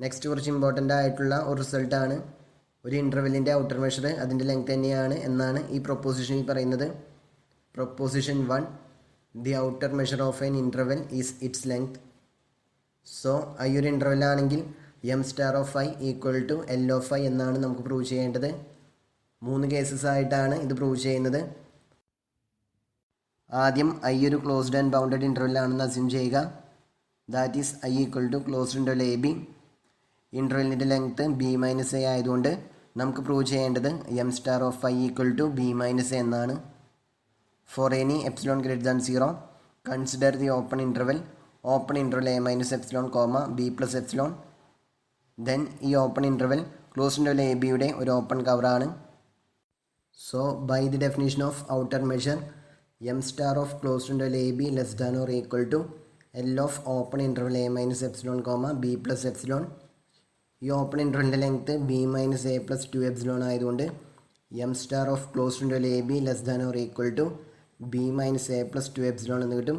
Next കുറച്ച് important ആയിട്ടുള്ള ഒരു റിസൾട്ടാണ്. ഒരു ഇൻ്റർവെല്ലിൻ്റെ ഔട്ടർ മെഷർ അതിൻ്റെ ലെങ്ത് തന്നെയാണ് എന്നാണ് ഈ പ്രൊപ്പോസിഷനിൽ പറയുന്നത്. Proposition 1, the outer measure of an interval is its length. So ഈ ഒരു ഇൻ്റർവെൽ ആണെങ്കിൽ M star of I equal to L of I എന്നാണ് നമുക്ക് പ്രൂവ് ചെയ്യേണ്ടത്. 3 കേസസ് ആയിട്ടാണ് ഇത് പ്രൂവ് ചെയ്യുന്നത്. ആദ്യം ഐ ഒരു ക്ലോസ്ഡ് ആൻഡ് ബൗണ്ടഡ് ഇൻ്റർവെൽ ആണെന്ന് അസ്യൂം ചെയ്യുക. That is I equal to closed interval A B. ഇൻ്റർവെല്ലിൻ്റെ ലെങ്ത്ത് ബി മൈനസ് എ ആയതുകൊണ്ട് നമുക്ക് പ്രൂവ് ചെയ്യേണ്ടത് M star of I equal to B minus A എന്നാണ്. For any epsilon greater than 0 consider the open interval A minus epsilon comma B plus epsilon. Then ഈ open interval closed interval A ബിയുടെ ഒരു open കവറാണ്. So by the definition of outer measure M star of closed interval A B less than or equal to L of open interval A minus epsilon comma B plus epsilon. ഈ open ഇൻ്റർവെല്ലിൻ്റെ length B minus A plus 2 epsilon ആയതുകൊണ്ട് M star of closed interval A B less than or equal to B minus A plus 2 epsilon എന്ന് കിട്ടും.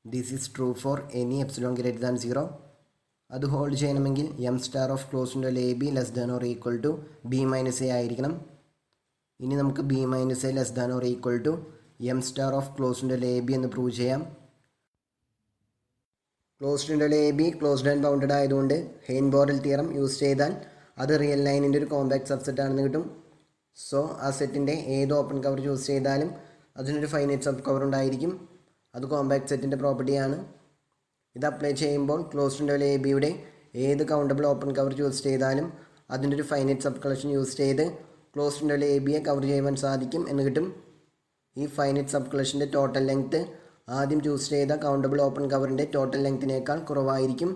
This is true for any epsilon greater than 0. അത് hold ചെയ്യണമെങ്കിൽ M star of closed interval A B less than or equal to B minus A ആയിരിക്കണം. ഇനി നമുക്ക് B minus A less than or equal to M star of closed interval A B എന്ന് prove ചെയ്യാം. Closed interval A B closed and bounded ആയതുകൊണ്ട് Heine Borel theorem use ചെയ്താൽ അത് real ലൈനിൻ്റെ ഒരു കോമ്പാക്ട് സബ്സെറ്റ് ആണെന്ന് കിട്ടും. സോ ആ സെറ്റിൻ്റെ ഏത് ഓപ്പൺ കവർ ചൂസ് ചെയ്താലും അതിനൊരു ഫൈനൈറ്റ് സബ് കവർ ഉണ്ടായിരിക്കും. അത് കോമ്പാക്ട് സെറ്റിൻ്റെ പ്രോപ്പർട്ടിയാണ്. ഇത് അപ്ലൈ ചെയ്യുമ്പോൾ ക്ലോസ്ഡ് ഇൻ്റർവെൽ എ ബിയുടെ ഏത് കൗണ്ടബിൾ ഓപ്പൺ കവർ ചൂസ് ചെയ്താലും അതിൻ്റെ ഒരു ഫൈനൈറ്റ് സബ് കളക്ഷൻ യൂസ് ചെയ്ത് ക്ലോസ്ഡ് ഇൻ്റർവെൽ എ ബിയെ കവർ ചെയ്യുവാൻ സാധിക്കും എന്ന് കിട്ടും. ഈ ഫൈനൈറ്റ് സബ് കളക്ഷൻ്റെ ടോട്ടൽ ലെങ്ത്ത് ആദ്യം ചൂസ് ചെയ്ത കൗണ്ടബിൾ ഓപ്പൺ കവറിൻ്റെ ടോട്ടൽ ലെങ്ത്തിനേക്കാൾ കുറവായിരിക്കും.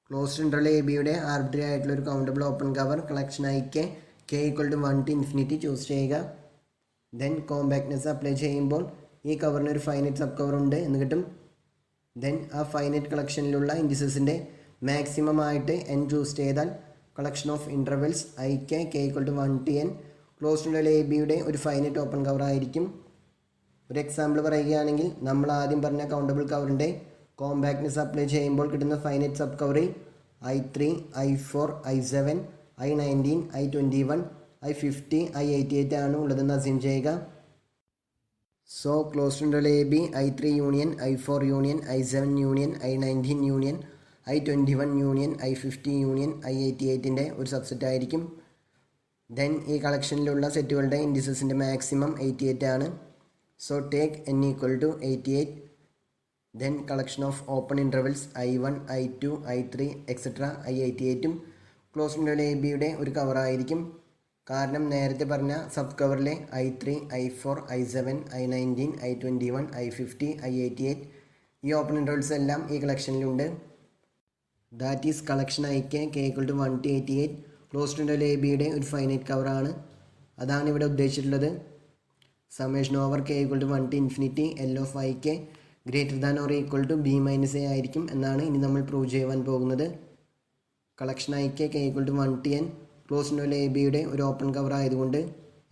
ക്ലോസ്ഡ് ഇൻ്റർവെൽ എ ബിയുടെ ആർബിട്രറി ആയിട്ടുള്ള ഒരു കൗണ്ടബിൾ ഓപ്പൺ കവർ കളക്ഷൻ ഐക്ക് K equal to 1 to infinity choose ചെയ്യുക. ദെൻ കോമ്പാക്ട്നെസ് അപ്ലൈ ചെയ്യുമ്പോൾ ഈ കവറിന് ഒരു ഫൈനൈറ്റ് സബ് കവർ ഉണ്ട് എന്ന് കിട്ടും. ദെൻ ആ ഫൈനൈറ്റ് കളക്ഷനിലുള്ള ഇൻഡിസസിൻ്റെ മാക്സിമം ആയിട്ട് എൻ ചൂസ് ചെയ്താൽ collection of intervals I K equal to 1 to n closed interval A ബിയുടെ ഒരു ഫൈനൈറ്റ് ഓപ്പൺ കവർ ആയിരിക്കും. ഒരു എക്സാമ്പിൾ പറയുകയാണെങ്കിൽ നമ്മൾ ആദ്യം പറഞ്ഞ കൗണ്ടബിൾ കവറിൻ്റെ കോമ്പാക്ട്നെസ് അപ്ലൈ ചെയ്യുമ്പോൾ കിട്ടുന്ന ഫൈനൈറ്റ് സബ് കവറിൽ I3, I4, I7, I19, I21, I50, I88 ആണ് ഉള്ളതെന്ന് അസ്യൂം ചെയ്യുക. So closed interval A B I3 union I4 union I7 union I19 union I21 union I50 union I88ൻ്റെ ഒരു സബ്സെറ്റ് ആയിരിക്കും. Then ഈ കളക്ഷനിലുള്ള സെറ്റുകളുടെ ഇൻഡിസസിൻ്റെ മാക്സിമം 88 ആണ്. So take n equal to 88. Then collection of open intervals I1, I2, I3 etcetera I88ഉം closed interval A ബിയുടെ ഒരു കവറായിരിക്കും. കാരണം നേരത്തെ പറഞ്ഞ sub കവറിലെ I3, I4, I7, I19, I21, I50, I88 ഈ ഓപ്പൺ ഇൻ്റർവെൽസ് എല്ലാം ഈ കളക്ഷനിലുണ്ട്. ദാറ്റ് ഈസ് കളക്ഷൻ ഐക്ക് K equal to 1 to 88 closed interval A ബിയുടെ ഒരു ഫൈനൈറ്റ് കവറാണ്. അതാണ് ഇവിടെ ഉദ്ദേശിച്ചിട്ടുള്ളത്. Summation over K equal to 1 to infinity L of I K greater than or equal to B minus A ആയിരിക്കും എന്നാണ് ഇനി നമ്മൾ പ്രൂവ് ചെയ്യുവാൻ പോകുന്നത്. Collection I K equal to 1 to n closed interval A ബിയുടെ ഒരു ഓപ്പൺ കവർ ആയതുകൊണ്ട്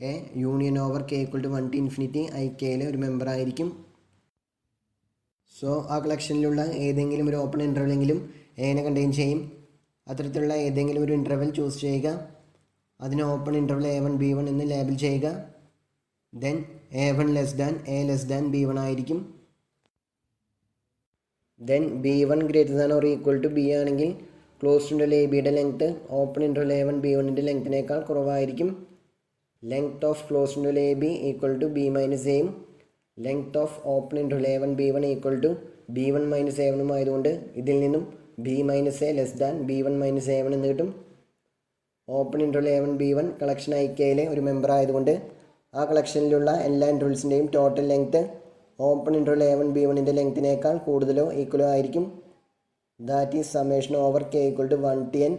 A union over K equal to 1 to infinity I കെയിലെ ഒരു മെമ്പർ ആയിരിക്കും. സോ ആ കളക്ഷനിലുള്ള ഏതെങ്കിലും ഒരു ഓപ്പൺ ഇൻ്റർവെല്ലെങ്കിലും എനെ കണ്ടെയ്ൻ ചെയ്യും. അത്തരത്തിലുള്ള ഏതെങ്കിലും ഒരു ഇൻ്റർവെൽ ചൂസ് ചെയ്യുക. അതിന് ഓപ്പൺ ഇൻ്റർവെൽ A1 B1 എന്ന് ലേബിൾ ചെയ്യുക. Then A1 less than B1 ആയിരിക്കും. Then B1 greater than or equal to B ആണെങ്കിൽ ക്ലോസ്ഡ് ഇൻ്റർവെൽ എ ബിയുടെ ലെങ്ത്ത് ഓപ്പൺ ഇൻ്റർവെൽ A1 B1ൻ്റെ ലെങ്ത്തിനേക്കാൾ കുറവായിരിക്കും. Length of closed interval A B equal to B minus എയും length of open interval A1 B1 equal to B1 minus A1 ആയതുകൊണ്ട് ഇതിൽ നിന്നും B minus A less than B1 minus A1 എന്ന് കിട്ടും. Open interval A1 B1 collection I കെയിലെ ഒരു member ആയതുകൊണ്ട് ആ കളക്ഷനിലുള്ള എല്ലാ ഇൻ്റർവെൽസിൻ്റെയും total length open interval A1 B1ൻ്റെ ലെങ്ത്തിനേക്കാൾ കൂടുതലോ ഈക്വലോ ആയിരിക്കും. That is summation over K equal to 1 to n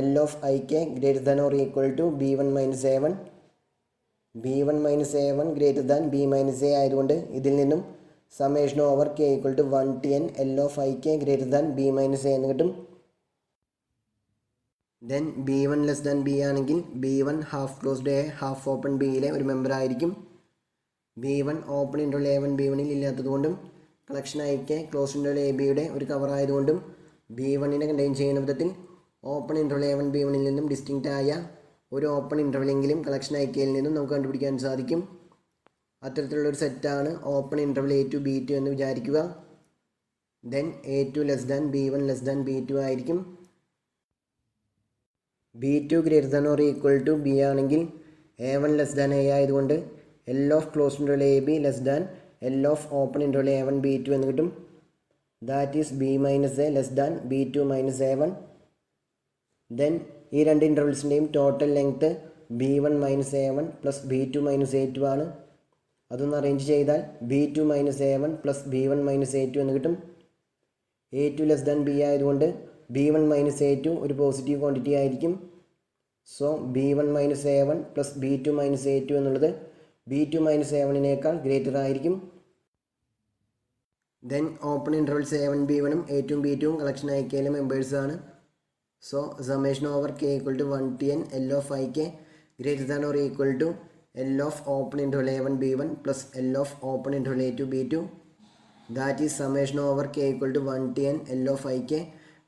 L of I K greater than or equal to B1 minus A1. B1 minus A1 greater than B minus A ആയതുകൊണ്ട് ഇതിൽ നിന്നും summation over K equal to 1 to n L of I K greater than B minus A എന്ന് കിട്ടും. Then B1 less than B ആണെങ്കിൽ B1 half closed A half open ബിയിലെ ഒരു member ആയിരിക്കും. B1 open interval A1 B1ൽ ഇല്ലാത്തതുകൊണ്ടും collection ഐക്ക് closed interval A ബിയുടെ ഒരു കവർ ആയതുകൊണ്ടും B1 കണ്ടെയ്ൻ ചെയ്യുന്ന വിധത്തിൽ ഓപ്പൺ ഇൻ്റർവൽ A1 B1 നിന്നും ഡിസ്റ്റിങ്ക്റ്റ് ആയ ഒരു ഓപ്പൺ ഇൻ്റർവലെങ്കിലും കളക്ഷൻ IKയിൽ നിന്നും നമുക്ക് കണ്ടുപിടിക്കാൻ സാധിക്കും. അത്തരത്തിലുള്ളൊരു സെറ്റാണ് ഓപ്പൺ ഇൻ്റർവൽ A2 B2 എന്ന് വിചാരിക്കുക. Then A2 less than B1 less than B2 ആയിരിക്കും. B2 greater than or equal to B ആണെങ്കിൽ A1 ലെസ് ദാൻ A ആയതുകൊണ്ട് L of closed interval AB less than L of open interval A1 B2 എന്ന് കിട്ടും. That is B minus A less than B2 minus A1. Then ഈ രണ്ട് ഇൻ്റർവൽസിൻ്റെയും total length B1 minus A1 plus B2 minus A2 ആണ്. അതൊന്ന് arrange ചെയ്താൽ B2 minus A1 plus B1 minus A2 എന്ന് കിട്ടും. A2 ലെസ് ദാൻ B ആയതുകൊണ്ട് B1 minus A2 ഒരു പോസിറ്റീവ് ക്വാണ്ടിറ്റി ആയിരിക്കും. So B1 minus A1 plus B2 minus A2 എന്നുള്ളത് B2 minus A1 greater ആയിരിക്കും. Then open intervals A1 B1 A2 B2 collection IKയിലെ മെമ്പേഴ്സാണ്. So summation over K equal to 1 to n L of IK greater than or equal to L of open interval A1 B1 plus L of open interval A2 B2. That is summation over K equal to 1 to n L of IK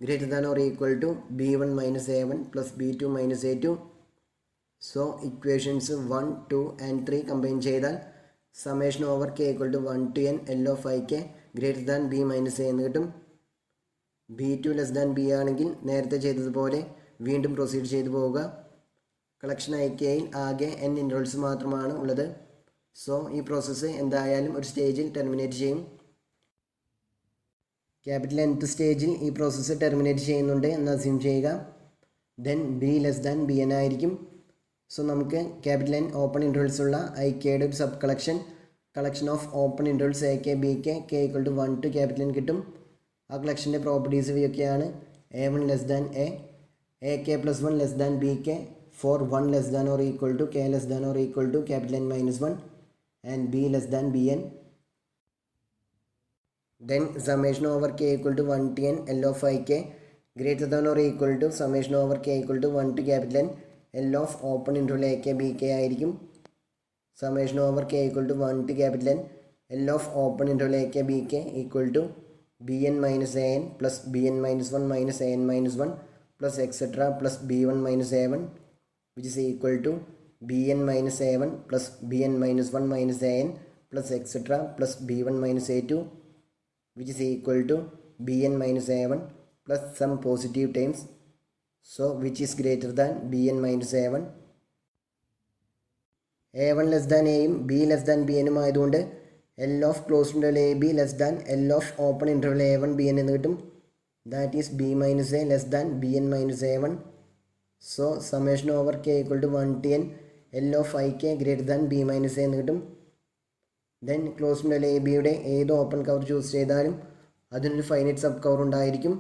greater than or equal to B1 minus A1 plus B2 minus A2. So equations 1, 2 and 3 combine ചെയ്താൽ summation over K equal to 1 to n L of IK greater than B minus A എന്ന് കിട്ടും. B2 less than B ആണെങ്കിൽ നേരത്തെ ചെയ്തതുപോലെ വീണ്ടും proceed ചെയ്തു പോവുക. Collection IKയിൽ ആകെ n ഇൻ്റർവൽസ് മാത്രമാണ് ഉള്ളത്. സോ ഈ പ്രോസസ്സ് എന്തായാലും ഒരു സ്റ്റേജിൽ ടെർമിനേറ്റ് ചെയ്യും. ക്യാപിറ്റൽ nth സ്റ്റേജിൽ ഈ പ്രോസസ്സ് ടെർമിനേറ്റ് ചെയ്യുന്നുണ്ട് എന്ന് അസ്യൂം ചെയ്യുക. Then B less than BN ആയിരിക്കും. സോ നമുക്ക് ക്യാപിറ്റൽ N ഓപ്പൺ ഇൻ്റർവൽസ് ഉള്ള IKയുടെ ഒരു sub collection of open intervals AK BK K equal to 1 to capital N കിട്ടും. ആ കളക്ഷൻ്റെ പ്രോപ്പർട്ടീസ് ഇവയൊക്കെയാണ്: A1 less than A, AK plus 1 less than BK for 1 less than or equal to K less than or equal to capital N minus 1 and B less than Bn. Then summation over K equal to 1 to n L of IK greater than or equal to summation over K equal to 1 to capital N L of open interval AK BK ആയിരിക്കും. summation over K equal to 1 to capital N L of open interval AK BK equal to Bn minus An plus Bn minus 1 minus An minus 1 plus etc plus B1 minus A1 which is equal to Bn minus A1 plus Bn minus 1 minus An plus etc plus B1 minus A2 which is equal to Bn minus A1 plus some positive terms. So which is greater than Bn minus A1. A1 less than A യും B less than Bn ആയതുകൊണ്ട് L of closed interval AB less than L of open interval A1 Bn എന്ന് കിട്ടും. That is B minus A less than Bn minus A1. So summation over K equal to 1 to n L of IK greater than B minus A എന്ന് കിട്ടും. Then closed interval AB യുടെ ഏത് open cover choose ചെയ്താലും അതിനൊരു finite sub cover ഉണ്ടായിരിക്കും.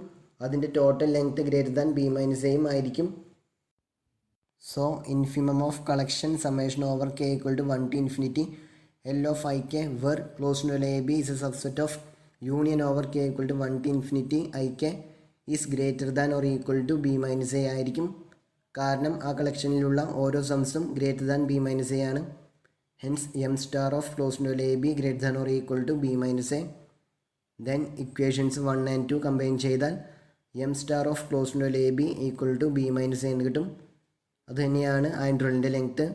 അതിൻ്റെ total length greater than B minus എയും ആയിരിക്കും. So infimum of collection summation over K equal to 1 to infinity L of IK where closed interval AB is a subset of union over K equal to 1 to infinity IK is greater than or equal to B minus A ആയിരിക്കും. കാരണം ആ കളക്ഷനിലുള്ള ഓരോ സംസും greater than B minus A ആണ്. Hence M star of closed interval AB greater than or equal to B minus A. Then equations 1 and 2 combine ചെയ്താൽ M star of closed interval AB equal to B minus A എന്ന് കിട്ടും. അതുതന്നെയാണ് ആ ഇൻ്റർവലിൻ്റെ length.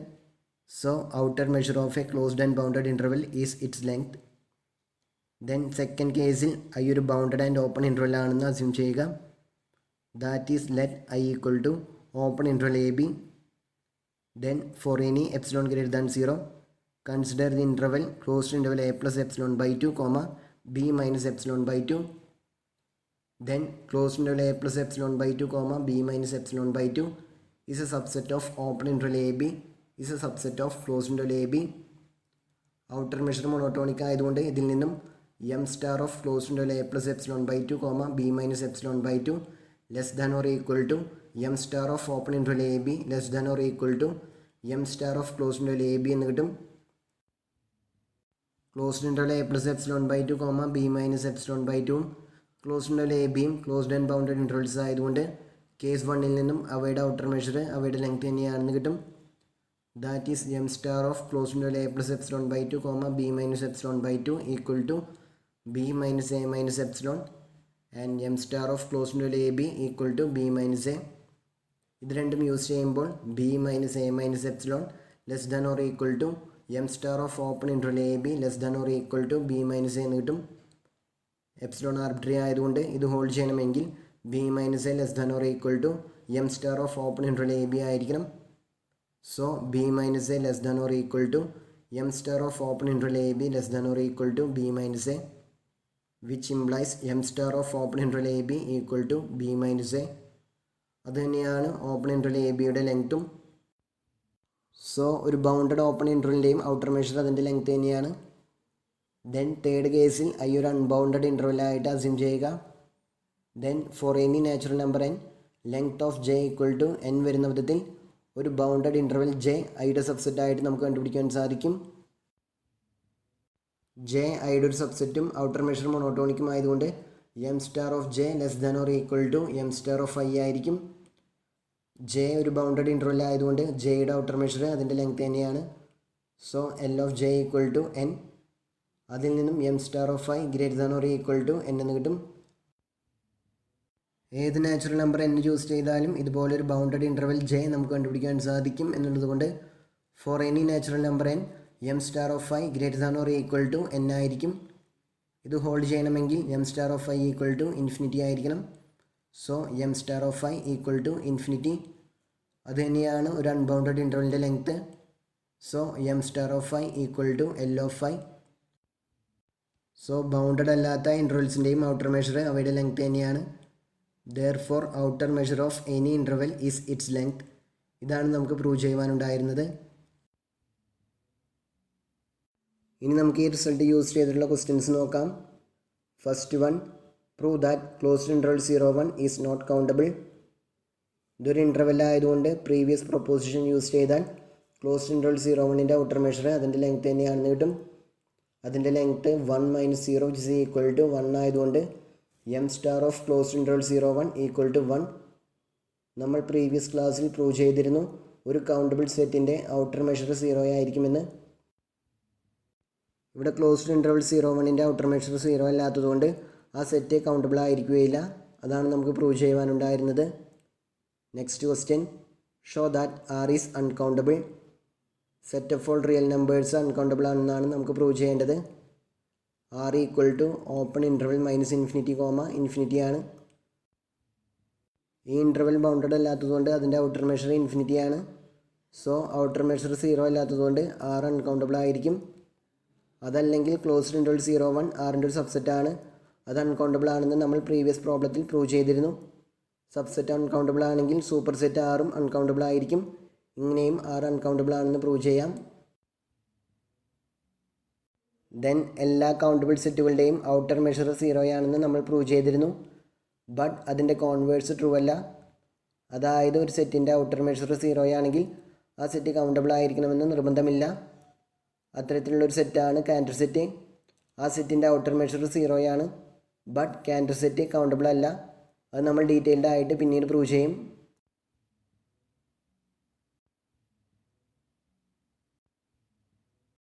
So outer measure of a closed and bounded interval is its length. Then second കേസിൽ I ഒരു bounded and open interval ആണെന്ന് assume ചെയ്യുക. That is let I equal to open interval AB. Then for any epsilon greater than 0 consider the interval closed interval A plus epsilon by 2 comma B minus epsilon by 2. Then closed interval A plus epsilon by 2 comma B minus epsilon by 2 is a subset of open interval AB is a subset of closed interval AB. outer measure monotonic ആയതുകൊണ്ട് ഇതിൽ നിന്നും m star of closed interval A plus epsilon by 2 comma B minus epsilon by 2 less than or equal to m star of open interval AB less than or equal to m star of closed interval AB എന്ന് കിട്ടും. Closed interval A plus epsilon by 2 comma B minus epsilon by 2 closed interval ABയും closed and bounded intervals ആയതുകൊണ്ട് case 1ൽ നിന്നും അവയുടെ outer measure അവയുടെ length തന്നെയാണെന്ന് കിട്ടും. That is m star of closed interval A plus epsilon by 2 comma B minus epsilon by 2 equal to B minus A minus epsilon and M star of close interval A B equal to B minus A. ഇത് രണ്ടും use ചെയ്യുമ്പോൾ B minus A minus epsilon less than or equal to M star of open interval A B less than or equal to B minus A എന്ന് കിട്ടും. Epsilon arbitrary ആയതുകൊണ്ട് ഇത് hold ചെയ്യണമെങ്കിൽ B minus A less than or equal to M star of open interval A B ആയിരിക്കണം. So B minus A less than or equal to M star of open interval A B less than or equal to B minus A, which implies M star of open interval A B equal to B minus A. അതുതന്നെയാണ് open interval A ബിയുടെ ലെങ്ത്തും. So ഒരു bounded open ഇൻ്റർവലിൻ്റെയും outer measure അതിൻ്റെ length തന്നെയാണ്. Then third കേസിൽ I ഒരു unbounded ഇൻ്റർവലായിട്ട് അസ്യൂം ചെയ്യുക. Then for any natural number N length of J equal to N വരുന്ന വിധത്തിൽ ഒരു ബൗണ്ടഡ് ഇൻ്റർവൽ ജെ ഐയുടെ സബ്സെറ്റായിട്ട് നമുക്ക് കണ്ടുപിടിക്കാൻ സാധിക്കും. ജെ ഐയുടെ ഒരു സബ്സെറ്റും ഔട്ടർ മെഷർ മോണോട്ടോണിക്കും ആയതുകൊണ്ട് M star of J less than or equal to M star of I ആയിരിക്കും. ജെ ഒരു ബൗണ്ടഡ് ഇൻ്റർവൽ ആയതുകൊണ്ട് ജെയുടെ ഔട്ടർ മെഷർ അതിൻ്റെ ലെങ്ത് തന്നെയാണ്. So L of J equal to N. അതിൽ നിന്നും M star of I greater than or equal to N എന്ന് കിട്ടും. ഏത് നാച്ചുറൽ നമ്പർ എൻ ചൂസ് ചെയ്താലും ഇതുപോലെ ഒരു ബൗണ്ടഡ് ഇൻ്റർവൽ ജെ നമുക്ക് കണ്ടുപിടിക്കാൻ സാധിക്കും എന്നുള്ളത് കൊണ്ട് for any natural number N M star of I greater than or equal to N ആയിരിക്കും. ഇത് ഹോൾഡ് ചെയ്യണമെങ്കിൽ M star of I equal to infinity ആയിരിക്കണം. So M star of I equal to infinity. അത് തന്നെയാണ് ഒരു unbounded ഇൻ്റർവലിൻ്റെ length. So M star of I equal to L of I. So bounded അല്ലാത്ത ഇൻ്റർവൽസിൻ്റെയും ഔട്ടർ മെഷർ അവയുടെ length തന്നെയാണ്. Therefore outer measure of any interval is its length. ഇതാണ് നമുക്ക് പ്രൂവ് ചെയ്യുവാനുണ്ടായിരുന്നത്. ഇനി നമുക്ക് ഈ റിസൾട്ട് യൂസ് ചെയ്തിട്ടുള്ള ക്വസ്റ്റ്യൻസ് നോക്കാം. First one, prove that closed interval 0 1 is not countable. ഇതൊരു ഇൻ്റർവെൽ ആയതുകൊണ്ട് പ്രീവിയസ് പ്രൊപ്പോസിഷൻ യൂസ് ചെയ്താൽ ക്ലോസ്ഡ് ഇൻ്റർവൽ 0 1ൻ്റെ ഔട്ടർ മെഷർ അതിൻ്റെ ലെങ്ത് തന്നെയാണെന്ന് കിട്ടും. അതിൻ്റെ length 1 - 0 which is equal to 1 ആയതുകൊണ്ട് M star of closed interval 0 1 equal to 1. നമ്മൾ പ്രീവിയസ് ക്ലാസ്സിൽ പ്രൂവ് ചെയ്തിരുന്നു ഒരു കൗണ്ടബിൾ സെറ്റിൻ്റെ ഔട്ടർ മെഷർ 0 ആയിരിക്കുമെന്ന്. ഇവിടെ ക്ലോസ്ഡ് ഇൻ്റർവൽ 0 1ൻ്റെ ഔട്ടർ മെഷർ 0 അല്ലാത്തതുകൊണ്ട് ആ സെറ്റ് കൗണ്ടബിൾ ആയിരിക്കുകയില്ല. അതാണ് നമുക്ക് പ്രൂവ് ചെയ്യുവാനുണ്ടായിരുന്നത്. Next question, show that R is uncountable. Set of all real numbers uncountable ആണെന്നാണ് നമുക്ക് പ്രൂവ് ചെയ്യേണ്ടത്. R equal to open interval minus infinity comma infinity ആണ്. ഈ ഇൻ്റർവൽ ബൗണ്ടഡ് അല്ലാത്തതുകൊണ്ട് അതിൻ്റെ ഔട്ടർ മെഷർ ഇൻഫിനിറ്റി ആണ്. സോ ഔട്ടർ മെഷർ 0 അല്ലാത്തതുകൊണ്ട് R uncountable ആയിരിക്കും. അതല്ലെങ്കിൽ ക്ലോസ്ഡ് ഇൻ്റർവൽ 0 1 ആറിൻ്റെ ഒരു സബ്സെറ്റാണ്. അത് അൺകൗണ്ടബിൾ ആണെന്ന് നമ്മൾ പ്രീവിയസ് പ്രോബ്ലത്തിൽ പ്രൂവ് ചെയ്തിരുന്നു. സബ്സെറ്റ് അൺകൗണ്ടബിൾ ആണെങ്കിൽ സൂപ്പർ സെറ്റ് ആറും അൺകൗണ്ടബിൾ ആയിരിക്കും. ഇങ്ങനെയും ആർ അൺകൗണ്ടബിൾ ആണെന്ന് പ്രൂവ് ചെയ്യാം. ദെൻ എല്ലാ കൗണ്ടബിൾ സെറ്റുകളുടെയും ഔട്ടർ മെഷർ 0 ആണെന്ന് നമ്മൾ പ്രൂവ് ചെയ്തിരുന്നു. ബട്ട് അതിൻ്റെ കോൺവേഴ്സ് ട്രൂ അല്ല. അതായത് ഒരു സെറ്റിൻ്റെ ഔട്ടർ മെഷർ 0 ആണെങ്കിൽ ആ സെറ്റ് കൗണ്ടബിൾ ആയിരിക്കണമെന്ന് നിർബന്ധമില്ല. അത്തരത്തിലുള്ളൊരു സെറ്റാണ് കാൻറ്റർ സെറ്റ്. ആ സെറ്റിൻ്റെ ഔട്ടർ മെഷർ 0 ആണ്. ബട്ട് കാൻറ്റർ സെറ്റ് കൗണ്ടബിൾ അല്ല. അത് നമ്മൾ ഡീറ്റെയിൽഡ് ആയിട്ട് പിന്നീട് പ്രൂവ് ചെയ്യും.